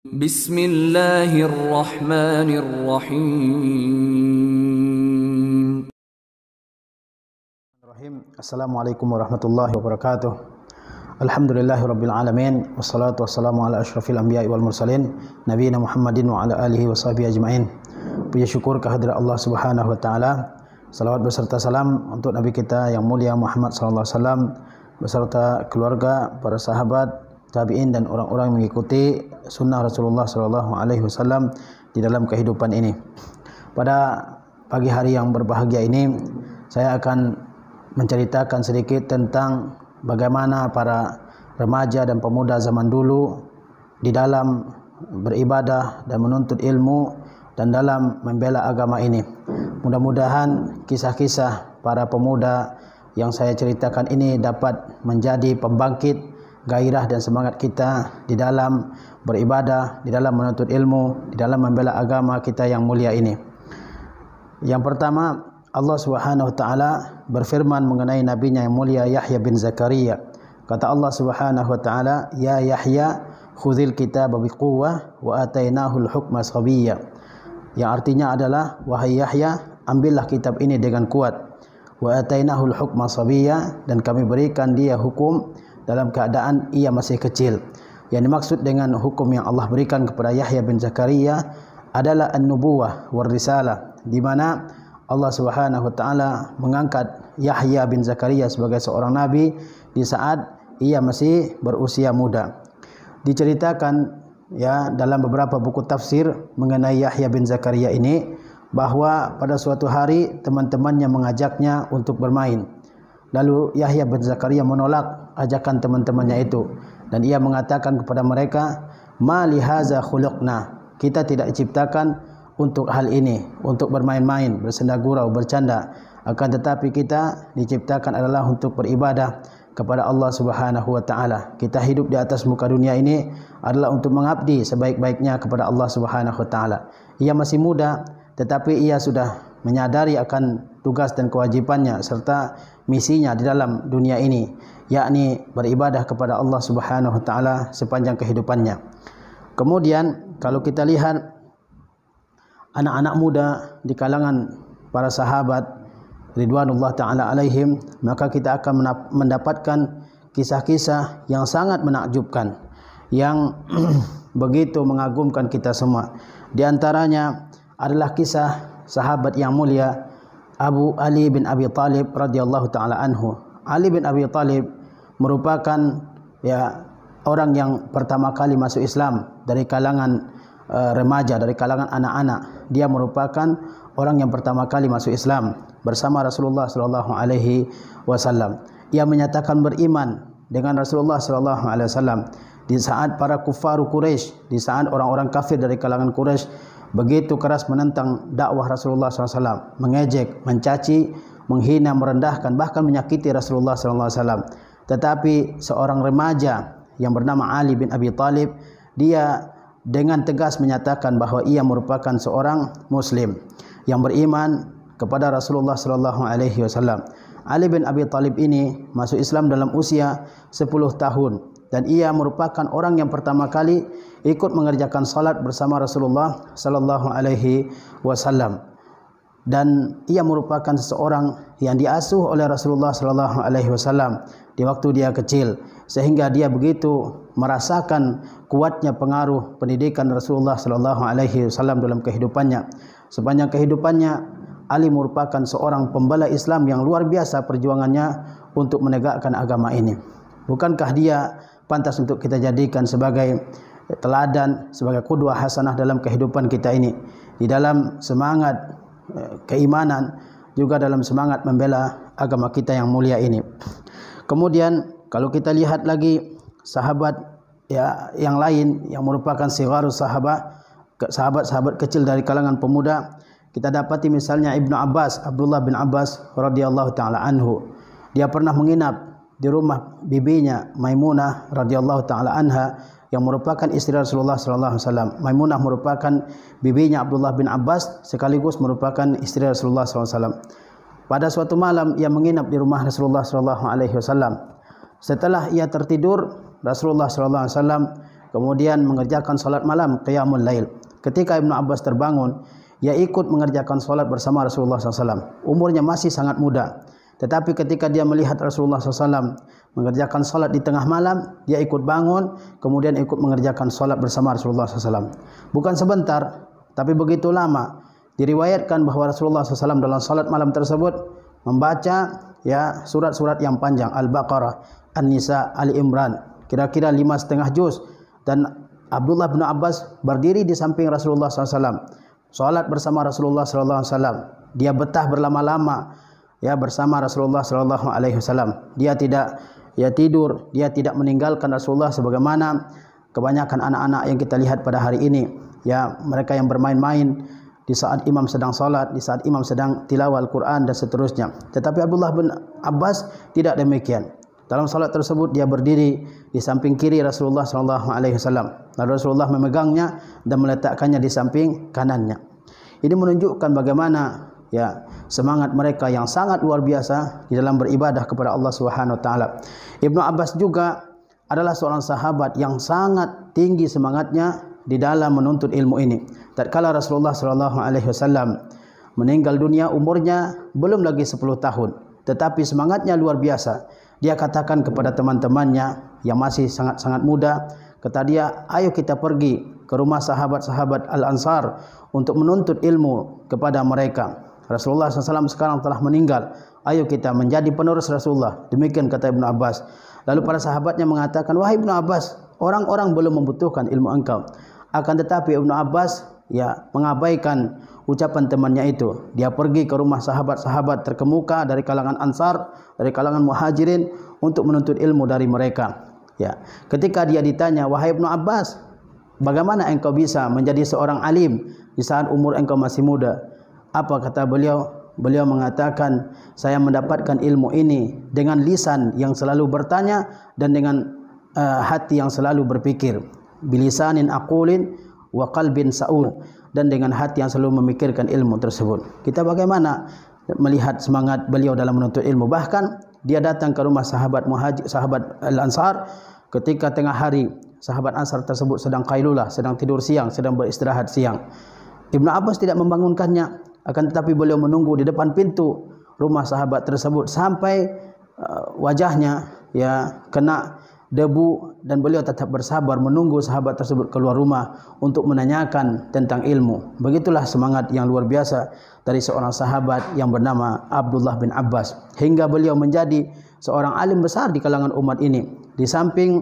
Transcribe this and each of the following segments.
Bismillahirrahmanirrahim. Assalamualaikum warahmatullahi wabarakatuh. Alhamdulillahirabbil alamin wassalatu wassalamu ala asyrafil anbiya'i wal mursalin nabiyina Muhammadin wa ala alihi washabihi ajmain. Puji syukur kehadirat Allah Subhanahu wa taala. Salawat beserta salam untuk nabi kita yang mulia Muhammad sallallahu alaihi wasallam beserta keluarga, para sahabat, tabi'in dan orang-orang yang mengikuti sunnah Rasulullah sallallahu alaihi wasallam di dalam kehidupan ini. Pada pagi hari yang berbahagia ini, saya akan menceritakan sedikit tentang bagaimana para remaja dan pemuda zaman dulu di dalam beribadah dan menuntut ilmu dan dalam membela agama ini. Mudah-mudahan kisah-kisah para pemuda yang saya ceritakan ini dapat menjadi pembangkit gairah dan semangat kita di dalam beribadah, di dalam menuntut ilmu, di dalam membela agama kita yang mulia ini. Yang pertama, Allah Subhanahu wa taala berfirman mengenai nabinya yang mulia Yahya bin Zakaria. Kata Allah Subhanahu wa taala, "Ya Yahya, khudzil kitaba biquwwah wa atainahul hukma sabiyya." Yang artinya adalah, wahai Yahya, ambillah kitab ini dengan kuat. Wa atainahul hukma sabiyya, dan kami berikan dia hukum dalam keadaan ia masih kecil. Yang dimaksud dengan hukum yang Allah berikan kepada Yahya bin Zakaria adalah an-nubuwah war risalah, di mana Allah Subhanahu wa taala mengangkat Yahya bin Zakaria sebagai seorang nabi di saat ia masih berusia muda. Diceritakan dalam beberapa buku tafsir mengenai Yahya bin Zakaria ini bahwa pada suatu hari teman-temannya mengajaknya untuk bermain. Lalu Yahya bin Zakaria menolak ajakan teman-temannya itu dan ia mengatakan kepada mereka, "Ma li hadza khuluqna." Kita tidak diciptakan untuk hal ini, untuk bermain-main, bersenda gurau, bercanda. Akan tetapi kita diciptakan adalah untuk beribadah kepada Allah Subhanahu wa taala. Kita hidup di atas muka dunia ini adalah untuk mengabdi sebaik-baiknya kepada Allah Subhanahu wa taala. Ia masih muda tetapi ia sudah menyadari akan tugas dan kewajibannya serta misinya di dalam dunia ini, yakni beribadah kepada Allah Subhanahu wa taala sepanjang kehidupannya. Kemudian kalau kita lihat anak-anak muda di kalangan para sahabat ridwanullah ta'ala alaihim, maka kita akan mendapatkan kisah-kisah yang sangat menakjubkan, yang begitu mengagumkan kita semua. Di antaranya adalah kisah sahabat yang mulia Abu Ali bin Abi Thalib radhiyallahu ta'ala anhu. Ali bin Abi Thalib merupakan orang yang pertama kali masuk Islam dari kalangan remaja, dari kalangan anak-anak. Dia merupakan orang yang pertama kali masuk Islam bersama Rasulullah sallallahu alaihi wasallam. Ia menyatakan beriman dengan Rasulullah sallallahu alaihi wasallam di saat para kufaru Quraisy, di saat orang-orang kafir dari kalangan Quraisy begitu keras menentang dakwah Rasulullah sallallahu alaihi wasallam, mengejek, mencaci, menghina, merendahkan, bahkan menyakiti Rasulullah sallallahu alaihi wasallam. Tetapi seorang remaja yang bernama Ali bin Abi Thalib, dia dengan tegas menyatakan bahwa ia merupakan seorang muslim yang beriman kepada Rasulullah sallallahu alaihi wasallam. Ali bin Abi Thalib ini masuk Islam dalam usia 10 tahun dan ia merupakan orang yang pertama kali ikut mengerjakan salat bersama Rasulullah sallallahu alaihi wasallam. Dan ia merupakan seseorang yang diasuh oleh Rasulullah sallallahu alaihi wasallam di waktu dia kecil, sehingga dia begitu merasakan kuatnya pengaruh pendidikan Rasulullah sallallahu alaihi wasallam dalam kehidupannya. Sepanjang kehidupannya Ali merupakan seorang pembela Islam yang luar biasa perjuangannya untuk menegakkan agama ini. Bukankah dia pantas untuk kita jadikan sebagai teladan, sebagai qudwah hasanah dalam kehidupan kita ini, di dalam semangat keimanan, juga dalam semangat membela agama kita yang mulia ini. Kemudian kalau kita lihat lagi sahabat yang lain yang merupakan sigharus sahabat-sahabat kecil dari kalangan pemuda, kita dapati misalnya Ibnu Abbas, Abdullah bin Abbas radhiyallahu taala anhu. Dia pernah menginap di rumah bibinya Maimunah radhiyallahu taala anha yang merupakan istri Rasulullah sallallahu alaihi wasallam. Maimunah merupakan bibinya Abdullah bin Abbas sekaligus merupakan istri Rasulullah sallallahu alaihi wasallam. Pada suatu malam ia menginap di rumah Rasulullah sallallahu alaihi wasallam. Setelah ia tertidur, Rasulullah sallallahu alaihi wasallam kemudian mengerjakan salat malam, qiyamul lail. Ketika Ibnu Abbas terbangun, ia ikut mengerjakan salat bersama Rasulullah SAW. Umurnya masih sangat muda. Tetapi ketika dia melihat Rasulullah SAW mengerjakan salat di tengah malam, dia ikut bangun, kemudian ikut mengerjakan salat bersama Rasulullah SAW. Bukan sebentar, tapi begitu lama. Diriwayatkan bahawa Rasulullah SAW dalam salat malam tersebut membaca surat-surat yang panjang, Al-Baqarah, An-Nisa, Ali Imran, kira-kira 5,5 juz. Dan Abdullah bin Abbas berdiri di samping Rasulullah SAW, salat bersama Rasulullah SAW. Dia betah berlama-lama bersama Rasulullah SAW. Dia tidak tidur, dia tidak meninggalkan Rasulullah sebagaimana kebanyakan anak-anak yang kita lihat pada hari ini. Mereka yang bermain-main di saat imam sedang salat, di saat imam sedang tilawah Al-Quran dan seterusnya. Tetapi Abdullah bin Abbas tidak demikian. Dalam salat tersebut dia berdiri di samping kiri Rasulullah SAW. Lalu Rasulullah memegangnya dan meletakkannya di samping kanannya. Ini menunjukkan bagaimana semangat mereka yang sangat luar biasa di dalam beribadah kepada Allah Subhanahu wa taala. Ibnu Abbas juga adalah seorang sahabat yang sangat tinggi semangatnya di dalam menuntut ilmu ini. Tatkala Rasulullah SAW meninggal dunia, umurnya belum lagi 10 tahun, tetapi semangatnya luar biasa. Dia katakan kepada teman-temannya yang masih sangat-sangat muda, kata dia, ayo kita pergi ke rumah sahabat-sahabat Al-Ansar untuk menuntut ilmu kepada mereka. Rasulullah SAW sekarang telah meninggal, ayo kita menjadi penerus Rasulullah. Demikian kata Ibnu Abbas. Lalu para sahabatnya mengatakan, wahai Ibnu Abbas, orang-orang belum membutuhkan ilmu engkau. Akan tetapi Ibnu Abbas mengabaikan ucapan temannya itu. Dia pergi ke rumah sahabat-sahabat terkemuka dari kalangan Ansar, dari kalangan Muhajirin untuk menuntut ilmu dari mereka. Ketika dia ditanya, wahai Ibnu Abbas, bagaimana engkau bisa menjadi seorang alim di saat umur engkau masih muda? Apa kata beliau? Beliau mengatakan, saya mendapatkan ilmu ini dengan lisan yang selalu bertanya dan dengan hati yang selalu berpikir. Bilisanin aqulin wa qalbin sa'ul, dan dengan hati yang selalu memikirkan ilmu tersebut. Kita bagaimana melihat semangat beliau dalam menuntut ilmu. Bahkan dia datang ke rumah sahabat Al-Ansar ketika tengah hari. Sahabat Ansar tersebut sedang qailulah, sedang tidur siang, sedang beristirahat siang. Ibnu Abbas tidak membangunkannya, akan tetapi beliau menunggu di depan pintu rumah sahabat tersebut sampai wajahnya kena debu, dan beliau tetap bersabar menunggu sahabat tersebut keluar rumah untuk menanyakan tentang ilmu. Begitulah semangat yang luar biasa dari seorang sahabat yang bernama Abdullah bin Abbas, hingga beliau menjadi seorang alim besar di kalangan umat ini. Di samping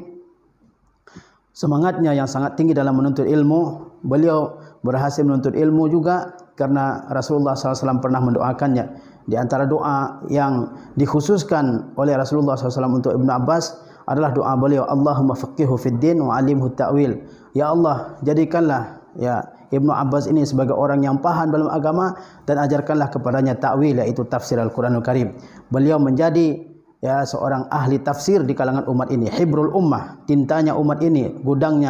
semangatnya yang sangat tinggi dalam menuntut ilmu, beliau berhasil menuntut ilmu juga karena Rasulullah SAW pernah mendoakannya. Di antara doa yang dikhususkan oleh Rasulullah SAW untuk Ibnu Abbas adalah doa beliau, Allahumma faqihu fid din wa alimhu ta'wil. Ya Allah, jadikanlah Ibnu Abbas ini sebagai orang yang paham dalam agama dan ajarkanlah kepadanya ta'wil, yaitu tafsir Al-Quranul Karim. Beliau menjadi seorang ahli tafsir di kalangan umat ini, hibrul ummah, tintanya umat ini, gudang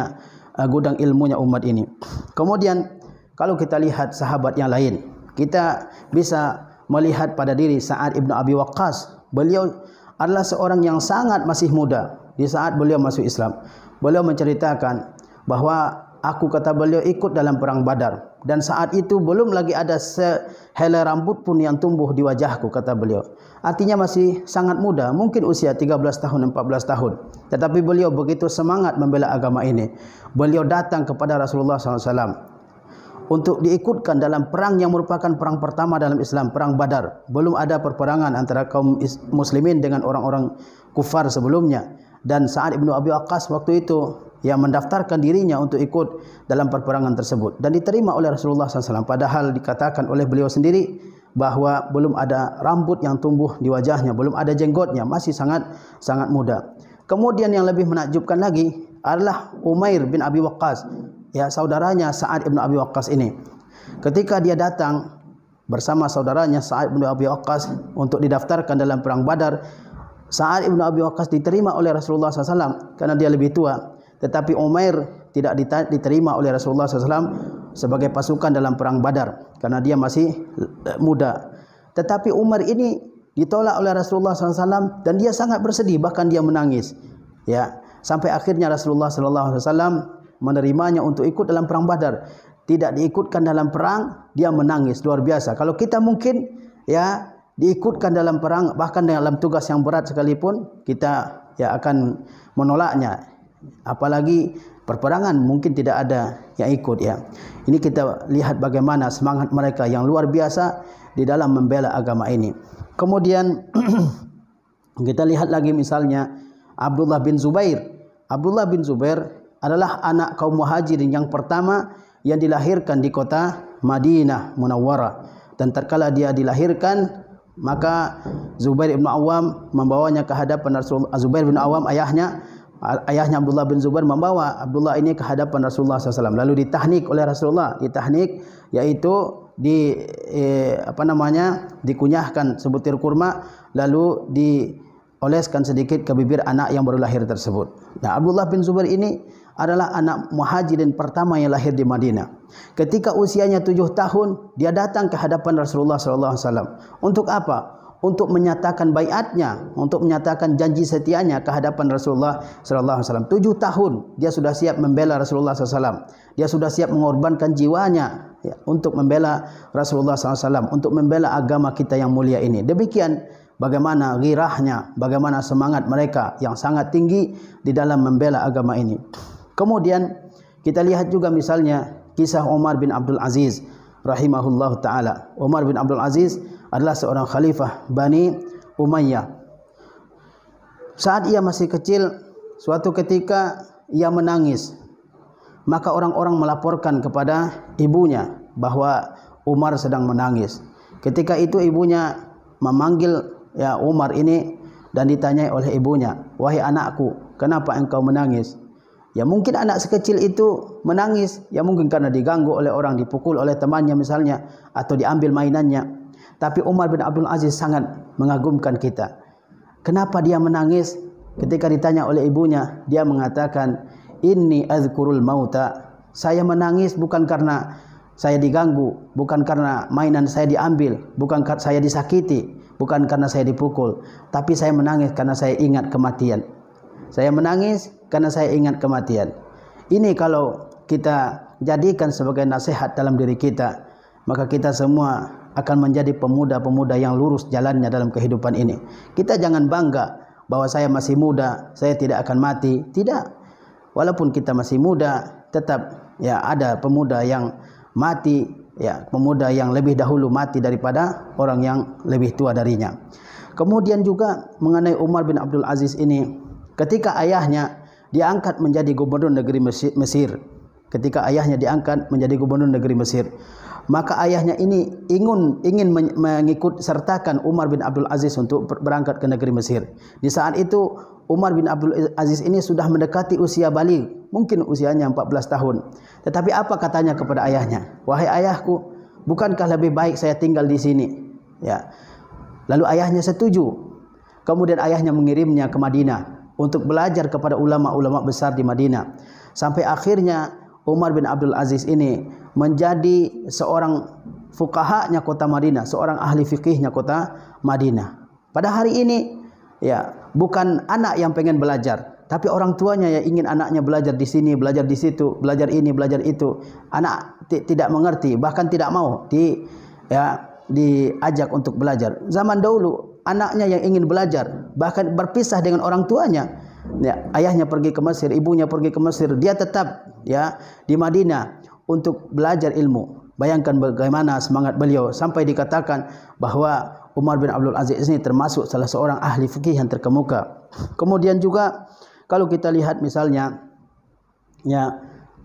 ilmunya umat ini. Kemudian kalau kita lihat sahabat yang lain, kita bisa melihat pada diri Sa'ad ibn Abi Waqqas. Beliau adalah seorang yang sangat masih muda di saat beliau masuk Islam. Beliau menceritakan bahwa kata beliau, ikut dalam perang Badar, dan saat itu belum lagi ada sehelai rambut pun yang tumbuh di wajahku, kata beliau. Artinya masih sangat muda, mungkin usia 13 tahun, 14 tahun. Tetapi beliau begitu semangat membela agama ini. Beliau datang kepada Rasulullah SAW untuk diikutkan dalam perang yang merupakan perang pertama dalam Islam, perang Badar. Belum ada perperangan antara kaum muslimin dengan orang-orang kufar sebelumnya. Dan Sa'ad ibn Abi Waqqas waktu itu mendaftarkan dirinya untuk ikut dalam perperangan tersebut, dan diterima oleh Rasulullah SAW. Padahal dikatakan oleh beliau sendiri bahwa belum ada rambut yang tumbuh di wajahnya, belum ada jenggotnya, masih sangat muda. Kemudian yang lebih menakjubkan lagi adalah Umair bin Abi Waqqas, saudaranya Sa'ad ibn Abi Waqqas ini. Ketika dia datang bersama saudaranya Sa'ad ibn Abi Waqqas untuk didaftarkan dalam perang Badar, Sa'ad ibn Abi Waqqas diterima oleh Rasulullah SAW karena dia lebih tua. Tetapi Umair tidak diterima oleh Rasulullah SAW sebagai pasukan dalam perang Badar karena dia masih muda. Tetapi Umar ini ditolak oleh Rasulullah SAW dan dia sangat bersedih, bahkan dia menangis. Sampai akhirnya Rasulullah sallallahu alaihi wasallam menerimanya untuk ikut dalam perang Badar. Tidak diikutkan dalam perang, dia menangis luar biasa. Kalau kita mungkin ya diikutkan dalam perang, bahkan dalam tugas yang berat sekalipun, kita ya akan menolaknya. Apalagi perperangan mungkin tidak ada yang ikut ya. Ini kita lihat bagaimana semangat mereka yang luar biasa di dalam membela agama ini. Kemudian kita lihat lagi misalnya Abdullah bin Zubair. Abdullah bin Zubair adalah anak kaum muhajirin yang pertama yang dilahirkan di kota Madinah Munawwarah. Dan tatkala dia dilahirkan, maka Zubair bin Awam membawanya ke hadapan Rasulullah. Zubair bin Awam ayahnya Abdullah bin Zubair membawa Abdullah ini ke hadapan Rasulullah SAW. Lalu ditahnik oleh Rasulullah. Ditahnik yaitu dikunyahkan sebutir kurma, lalu dioleskan sedikit ke bibir anak yang baru lahir tersebut. Nah, Abdullah bin Zubair ini adalah anak muhajirin pertama yang lahir di Madinah. Ketika usianya 7 tahun, dia datang ke hadapan Rasulullah SAW. Untuk apa? Untuk menyatakan baiatnya, untuk menyatakan janji setianya ke hadapan Rasulullah SAW. 7 tahun dia sudah siap membela Rasulullah SAW. Dia sudah siap mengorbankan jiwanya ya, untuk membela Rasulullah SAW, untuk membela agama kita yang mulia ini. Demikian bagaimana ghirahnya, bagaimana semangat mereka yang sangat tinggi di dalam membela agama ini. Kemudian kita lihat juga misalnya kisah Umar bin Abdul Aziz rahimahullah ta'ala. Umar bin Abdul Aziz adalah seorang khalifah Bani Umayyah. Saat ia masih kecil, suatu ketika ia menangis. Maka orang-orang melaporkan kepada ibunya bahwa Umar sedang menangis. Ketika itu ibunya memanggil ya Umar ini dan ditanyai oleh ibunya, "Wahai anakku, kenapa engkau menangis?" Ya mungkin anak sekecil itu menangis, ya mungkin karena diganggu oleh orang, dipukul oleh temannya misalnya, atau diambil mainannya. Tapi Umar bin Abdul Aziz sangat mengagumkan kita. Kenapa dia menangis? Ketika ditanya oleh ibunya, dia mengatakan, "Inni azkurul mauta." Saya menangis bukan karena saya diganggu, bukan karena mainan saya diambil, bukan karena saya disakiti, bukan karena saya dipukul, tapi saya menangis karena saya ingat kematian. Saya menangis karena saya ingat kematian. Ini kalau kita jadikan sebagai nasihat dalam diri kita, maka kita semua akan menjadi pemuda-pemuda yang lurus jalannya dalam kehidupan ini. Kita jangan bangga bahwa saya masih muda, saya tidak akan mati. Tidak. Walaupun kita masih muda, tetap ya ada pemuda yang mati, ya pemuda yang lebih dahulu mati daripada orang yang lebih tua darinya. Kemudian juga mengenai Umar bin Abdul Aziz ini, ketika ayahnya diangkat menjadi gubernur negeri Mesir. Ketika ayahnya diangkat menjadi gubernur negeri Mesir, maka ayahnya ini ingin mengikut sertakan Umar bin Abdul Aziz untuk berangkat ke negeri Mesir. Di saat itu Umar bin Abdul Aziz ini sudah mendekati usia baligh, mungkin usianya 14 tahun. Tetapi apa katanya kepada ayahnya? "Wahai ayahku, bukankah lebih baik saya tinggal di sini?" Ya. Lalu ayahnya setuju. Kemudian ayahnya mengirimnya ke Madinah untuk belajar kepada ulama-ulama besar di Madinah. Sampai akhirnya Umar bin Abdul Aziz ini menjadi seorang fuqahanya kota Madinah, seorang ahli fikihnya kota Madinah. Pada hari ini ya, bukan anak yang pengen belajar, tapi orang tuanya yang ingin anaknya belajar di sini, belajar di situ, belajar ini, belajar itu. Anak tidak mengerti, bahkan tidak mau diajak untuk belajar. Zaman dahulu anaknya yang ingin belajar bahkan berpisah dengan orang tuanya. Ya, ayahnya pergi ke Mesir, ibunya pergi ke Mesir, dia tetap ya di Madinah untuk belajar ilmu. Bayangkan bagaimana semangat beliau, sampai dikatakan bahwa Umar bin Abdul Aziz ini termasuk salah seorang ahli fikih yang terkemuka. Kemudian juga kalau kita lihat misalnya ya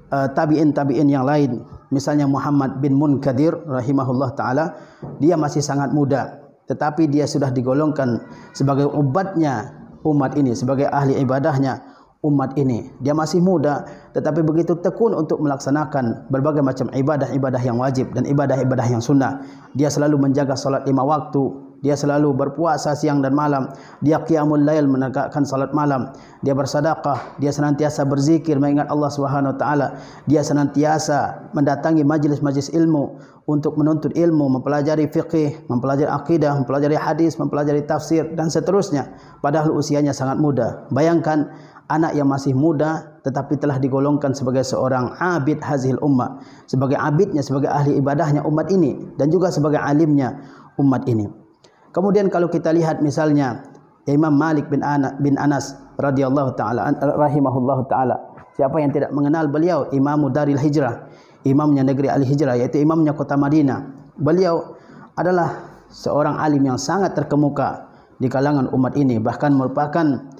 tabi'in yang lain, misalnya Muhammad bin Munkadir rahimahullah taala, dia masih sangat muda, tetapi dia sudah digolongkan sebagai ubatnya umat ini, sebagai ahli ibadahnya umat ini. Dia masih muda tetapi begitu tekun untuk melaksanakan berbagai macam ibadah-ibadah yang wajib dan ibadah-ibadah yang sunnah. Dia selalu menjaga salat 5 waktu dia selalu berpuasa siang dan malam, dia qiyamul lail menegakkan salat malam, dia bersedekah, dia senantiasa berzikir mengingat Allah Subhanahu wa taala, dia senantiasa mendatangi majlis-majlis ilmu untuk menuntut ilmu, mempelajari fiqih, mempelajari akidah, mempelajari hadis, mempelajari tafsir dan seterusnya, padahal usianya sangat muda. Bayangkan anak yang masih muda tetapi telah digolongkan sebagai seorang abid hazil ummah, sebagai abidnya, sebagai ahli ibadahnya umat ini, dan juga sebagai alimnya umat ini. Kemudian kalau kita lihat misalnya Imam Malik bin Anas radhiyallahu taala rahimahullahu taala, siapa yang tidak mengenal beliau? Imamu Daril Hijrah, imamnya negeri Al-Hijrah, yaitu imamnya kota Madinah. Beliau adalah seorang alim yang sangat terkemuka di kalangan umat ini, bahkan merupakan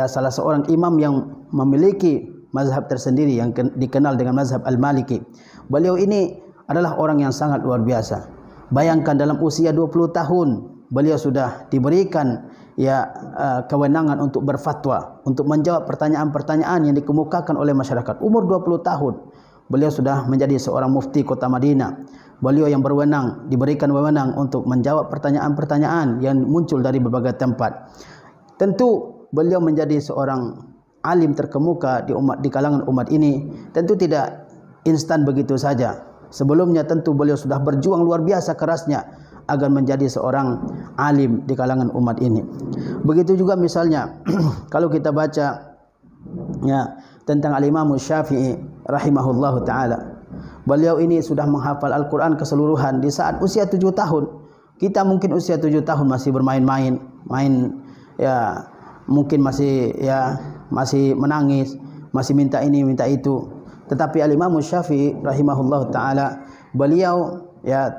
salah seorang imam yang memiliki mazhab tersendiri yang dikenal dengan mazhab Al-Maliki. Beliau ini adalah orang yang sangat luar biasa. Bayangkan dalam usia 20 tahun beliau sudah diberikan kewenangan untuk berfatwa, untuk menjawab pertanyaan-pertanyaan yang dikemukakan oleh masyarakat. Umur 20 tahun beliau sudah menjadi seorang mufti kota Madinah. Beliau yang berwenang, diberikan wewenang untuk menjawab pertanyaan-pertanyaan yang muncul dari berbagai tempat. Tentu beliau menjadi seorang alim terkemuka di kalangan umat ini, tentu tidak instan begitu saja. Sebelumnya tentu beliau sudah berjuang luar biasa kerasnya agar menjadi seorang alim di kalangan umat ini. Begitu juga misalnya kalau kita baca tentang Al-Imam Syafi'i rahimahullahu taala. Beliau ini sudah menghafal Al-Qur'an keseluruhan di saat usia 7 tahun. Kita mungkin usia 7 tahun masih bermain-main, mungkin masih menangis, masih minta ini minta itu. Tetapi Al-Imam Syafi'i rahimahullahu taala, beliau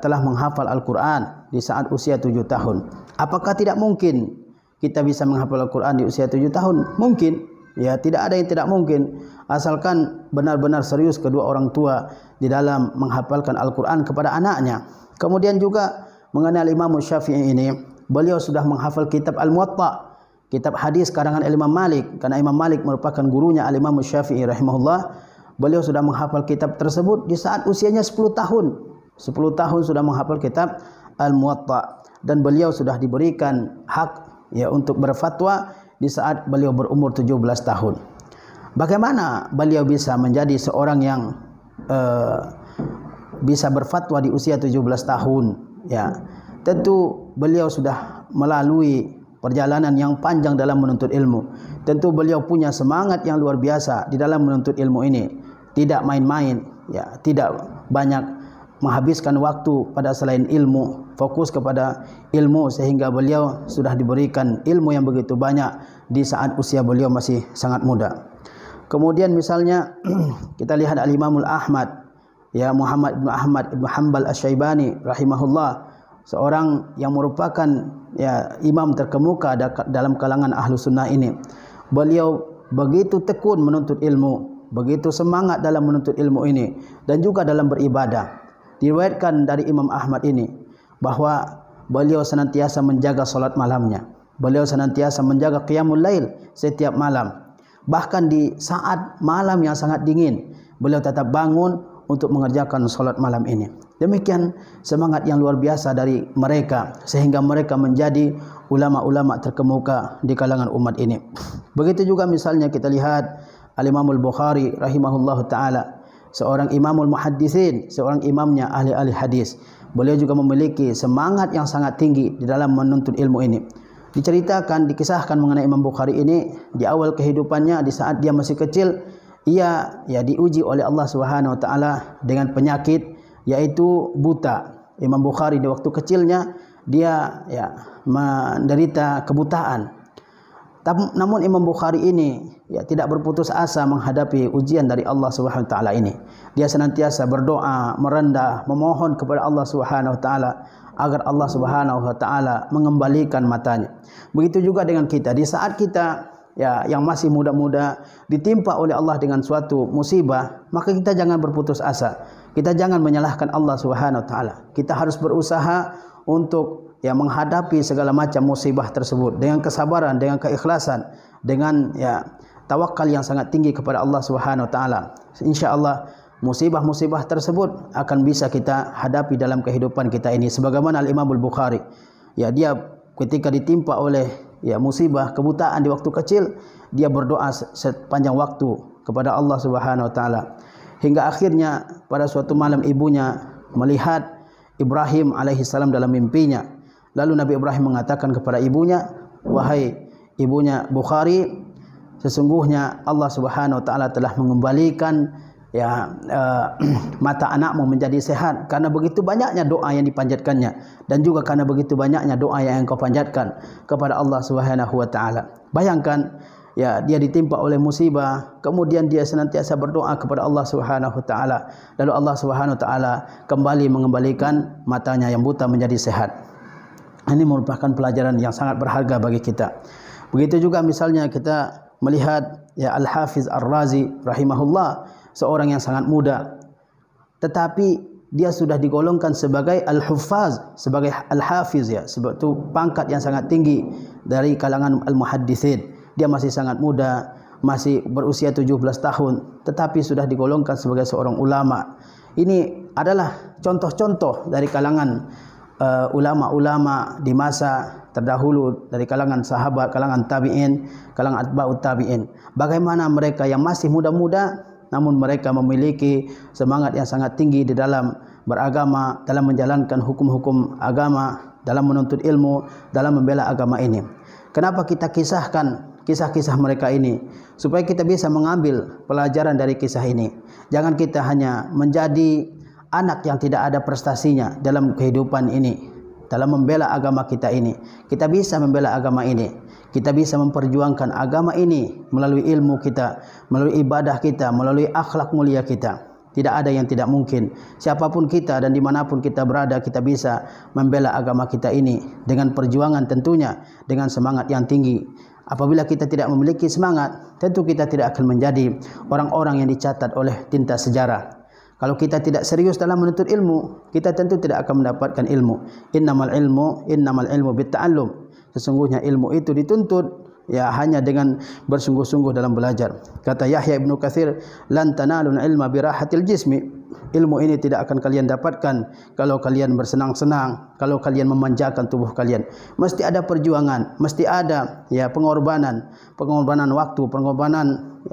telah menghafal Al-Qur'an di saat usia 7 tahun. Apakah tidak mungkin kita bisa menghafal Al-Qur'an di usia 7 tahun? Mungkin. Tidak ada yang tidak mungkin, asalkan benar-benar serius kedua orang tua di dalam menghafalkan Al-Qur'an kepada anaknya. Kemudian juga mengenai Imam Syafi'i ini, beliau sudah menghafal kitab Al-Muwatta, kitab hadis karangan Imam Malik, karena Imam Malik merupakan gurunya Al-Imam Syafi'i rahimahullah. Beliau sudah menghafal kitab tersebut di saat usianya 10 tahun. 10 tahun sudah menghafal kitab Al-Muwatta, dan beliau sudah diberikan hak untuk berfatwa di saat beliau berumur 17 tahun. Bagaimana beliau bisa menjadi seorang yang bisa berfatwa di usia 17 tahun? Tentu beliau sudah melalui perjalanan yang panjang dalam menuntut ilmu. Tentu beliau punya semangat yang luar biasa di dalam menuntut ilmu ini. Tidak main-main, tidak banyak menghabiskan waktu pada selain ilmu, fokus kepada ilmu, sehingga beliau sudah diberikan ilmu yang begitu banyak di saat usia beliau masih sangat muda. Kemudian misalnya kita lihat Al-Imamul Ahmad, Muhammad bin Ahmad bin Hanbal Asy-Syaibani rahimahullah, seorang yang merupakan imam terkemuka dalam kalangan ahlu sunnah ini. Beliau begitu tekun menuntut ilmu, begitu semangat dalam menuntut ilmu ini, dan juga dalam beribadah. Diriwayatkan dari Imam Ahmad ini bahwa beliau senantiasa menjaga salat malamnya. Beliau senantiasa menjaga qiyamul lail setiap malam. Bahkan di saat malam yang sangat dingin, beliau tetap bangun untuk mengerjakan salat malam ini. Demikian semangat yang luar biasa dari mereka, sehingga mereka menjadi ulama-ulama terkemuka di kalangan umat ini. Begitu juga misalnya kita lihat Al-Imamul Bukhari rahimahullahu taala, seorang imamul muhaddisin, seorang imamnya ahli-ahli hadis. Beliau juga memiliki semangat yang sangat tinggi di dalam menuntut ilmu ini. Dikisahkan mengenai Imam Bukhari ini, di awal kehidupannya, di saat dia masih kecil, ia diuji oleh Allah Subhanahu wa taala dengan penyakit, yaitu buta. Imam Bukhari di waktu kecilnya dia menderita kebutaan. Namun Imam Bukhari ini tidak berputus asa menghadapi ujian dari Allah Subhanahu wa taala ini. Dia senantiasa berdoa, merendah, memohon kepada Allah Subhanahu wa taala agar Allah Subhanahu wa taala mengembalikan matanya. Begitu juga dengan kita, di saat kita yang masih muda-muda ditimpa oleh Allah dengan suatu musibah, maka kita jangan berputus asa. Kita jangan menyalahkan Allah Subhanahu wa taala. Kita harus berusaha untuk menghadapi segala macam musibah tersebut dengan kesabaran, dengan keikhlasan, dengan tawakal yang sangat tinggi kepada Allah Subhanahu wa taala. Insyaallah musibah-musibah tersebut akan bisa kita hadapi dalam kehidupan kita ini. Sebagaimana Al-Imamul Bukhari, dia ketika ditimpa oleh musibah, kebutaan di waktu kecil, dia berdoa sepanjang waktu kepada Allah Subhanahu wa taala. Hingga akhirnya pada suatu malam ibunya melihat Ibrahim alaihissalam dalam mimpinya. Lalu Nabi Ibrahim mengatakan kepada ibunya, "Wahai ibunya Bukhari, sesungguhnya Allah Subhanahu wa taala telah mengembalikan mata anakmu menjadi sehat karena begitu banyaknya doa yang dipanjatkannya, dan juga karena begitu banyaknya doa yang engkau panjatkan kepada Allah Subhanahu wa taala." Bayangkan, dia ditimpa oleh musibah, kemudian dia senantiasa berdoa kepada Allah Subhanahu wa taala, lalu Allah Subhanahu wa taala kembali mengembalikan matanya yang buta menjadi sehat. Ini merupakan pelajaran yang sangat berharga bagi kita. Begitu juga misalnya kita melihat Al-Hafiz Ar-Razi rahimahullah, seorang yang sangat muda, tetapi dia sudah digolongkan sebagai Al-Huffaz, sebagai Al-Hafiz, sebab itu pangkat yang sangat tinggi dari kalangan Al-Muhaddithin. Dia masih sangat muda, masih berusia 17 tahun, tetapi sudah digolongkan sebagai seorang ulama. Ini adalah contoh-contoh dari kalangan ulama-ulama di masa terdahulu, dari kalangan sahabat, kalangan tabi'in, kalangan atba'ut tabi'in. Bagaimana mereka yang masih muda-muda, namun mereka memiliki semangat yang sangat tinggi di dalam beragama, dalam menjalankan hukum-hukum agama, dalam menuntut ilmu, dalam membela agama ini. Kenapa kita kisahkan kisah-kisah mereka ini? Supaya kita bisa mengambil pelajaran dari kisah ini. Jangan kita hanya menjadi anak yang tidak ada prestasinya dalam kehidupan ini, dalam membela agama kita ini. Kita bisa membela agama ini, kita bisa memperjuangkan agama ini melalui ilmu kita, melalui ibadah kita, melalui akhlak mulia kita. Tidak ada yang tidak mungkin. Siapapun kita dan dimanapun kita berada, kita bisa membela agama kita ini dengan perjuangan, tentunya dengan semangat yang tinggi. Apabila kita tidak memiliki semangat, tentu kita tidak akan menjadi orang-orang yang dicatat oleh tinta sejarah. Kalau kita tidak serius dalam menuntut ilmu, kita tentu tidak akan mendapatkan ilmu. Innamal ilmu bitta'allum. Sesungguhnya ilmu itu dituntut hanya dengan bersungguh-sungguh dalam belajar. Kata Yahya Ibnu Katsir, "Lan tanalul ilma birahatil jismi." Ilmu ini tidak akan kalian dapatkan kalau kalian bersenang-senang, kalau kalian memanjakan tubuh kalian. Mesti ada perjuangan, mesti ada pengorbanan waktu,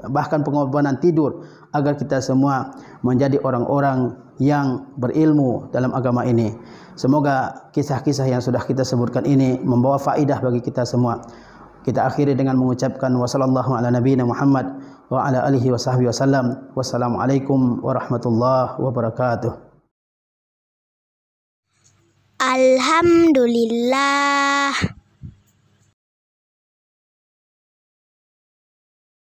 bahkan pengorbanan tidur, agar kita semua menjadi orang-orang yang berilmu dalam agama ini. Semoga kisah-kisah yang sudah kita sebutkan ini membawa faidah bagi kita semua. Kita akhiri dengan mengucapkan wassallallahu ala nabiyina Muhammad wa ala alihi wa sahbihi wasallam. Wassalamualaikum warahmatullahi wabarakatuh. Alhamdulillah.